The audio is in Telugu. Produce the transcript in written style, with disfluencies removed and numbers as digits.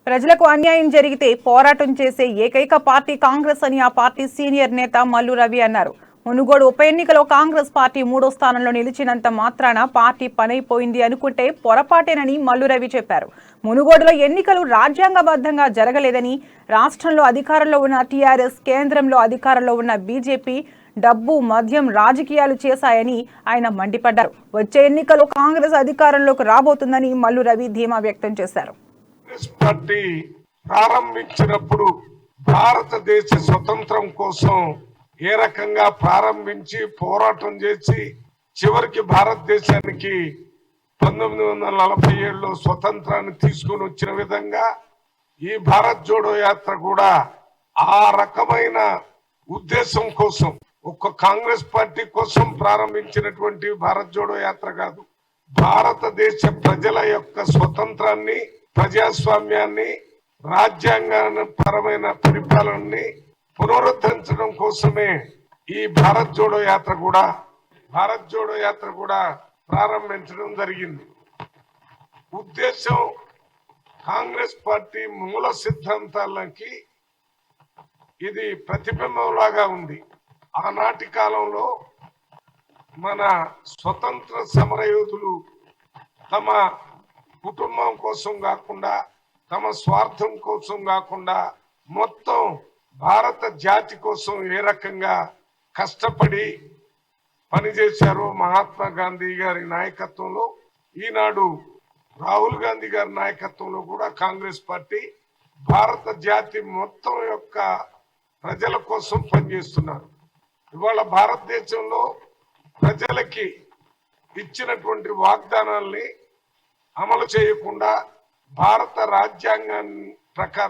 ప్రజలకు అన్యాయం జరిగితే పోరాటం చేసే ఏకైక పార్టీ కాంగ్రెస్ అని ఆ పార్టీ సీనియర్ నేత మల్లు రవి అన్నారు. మునుగోడు ఉప ఎన్నికలో కాంగ్రెస్ పార్టీ 3వ స్థానంలో నిలిచినంత మాత్రాన పార్టీ పనైపోయింది అనుకుంటే పొరపాటేనని మల్లు రవి చెప్పారు. మునుగోడులో ఎన్నికలు రాజ్యాంగబద్ధంగా జరగలేదని, రాష్ట్రంలో అధికారంలో ఉన్న టీఆర్ఎస్, కేంద్రంలో అధికారంలో ఉన్న బీజేపీ డబ్బు, మద్యం రాజకీయాలు చేశాయని ఆయన మండిపడ్డారు. వచ్చే ఎన్నికల్లో కాంగ్రెస్ అధికారంలోకి రాబోతుందని మల్లు రవి ధీమా వ్యక్తం చేశారు. పార్టీ ప్రారంభించినప్పుడు భారతదేశ స్వతంత్రం కోసం ఏ రకంగా ప్రారంభించి పోరాటం చేసి చివరికి భారతదేశానికి 1947లో స్వతంత్రాన్ని తీసుకుని వచ్చిన విధంగా ఈ భారత్ జోడో యాత్ర కూడా ఆ రకమైన ఉద్దేశం కోసం, ఒక్క కాంగ్రెస్ పార్టీ కోసం ప్రారంభించినటువంటి భారత్ జోడో యాత్ర కాదు, భారతదేశ ప్రజల యొక్క స్వతంత్రాన్ని, ప్రజాస్వామ్యాన్ని, రాజ్యాంగపరమైన పరిపాలనని పునరుద్ధరించడం కోసమే ఈ భారత్ జోడో యాత్ర కూడా ప్రారంభించడం జరిగింది. ఉద్దేశం కాంగ్రెస్ పార్టీ మూల సిద్ధాంతాలకి ఇది ప్రతిబింబంలాగా ఉంది. ఆనాటి కాలంలో మన స్వతంత్ర సమరయోధులు తమ కుటుంబం కోసం కాకుండా, తమ స్వార్థం కోసం కాకుండా మొత్తం భారత జాతి కోసం ఏ రకంగా కష్టపడి పనిచేశారో మహాత్మా గాంధీ గారి నాయకత్వంలో, ఈనాడు రాహుల్ గాంధీ గారి నాయకత్వంలో కూడా కాంగ్రెస్ పార్టీ భారత జాతి మొత్తం యొక్క ప్రజల కోసం పనిచేస్తున్నారు. ఇవాళ భారతదేశంలో ప్రజలకి ఇచ్చినటువంటి వాగ్దానాల్ని అమలు చేయకుండా భారత రాజ్యాంగం ప్రకారం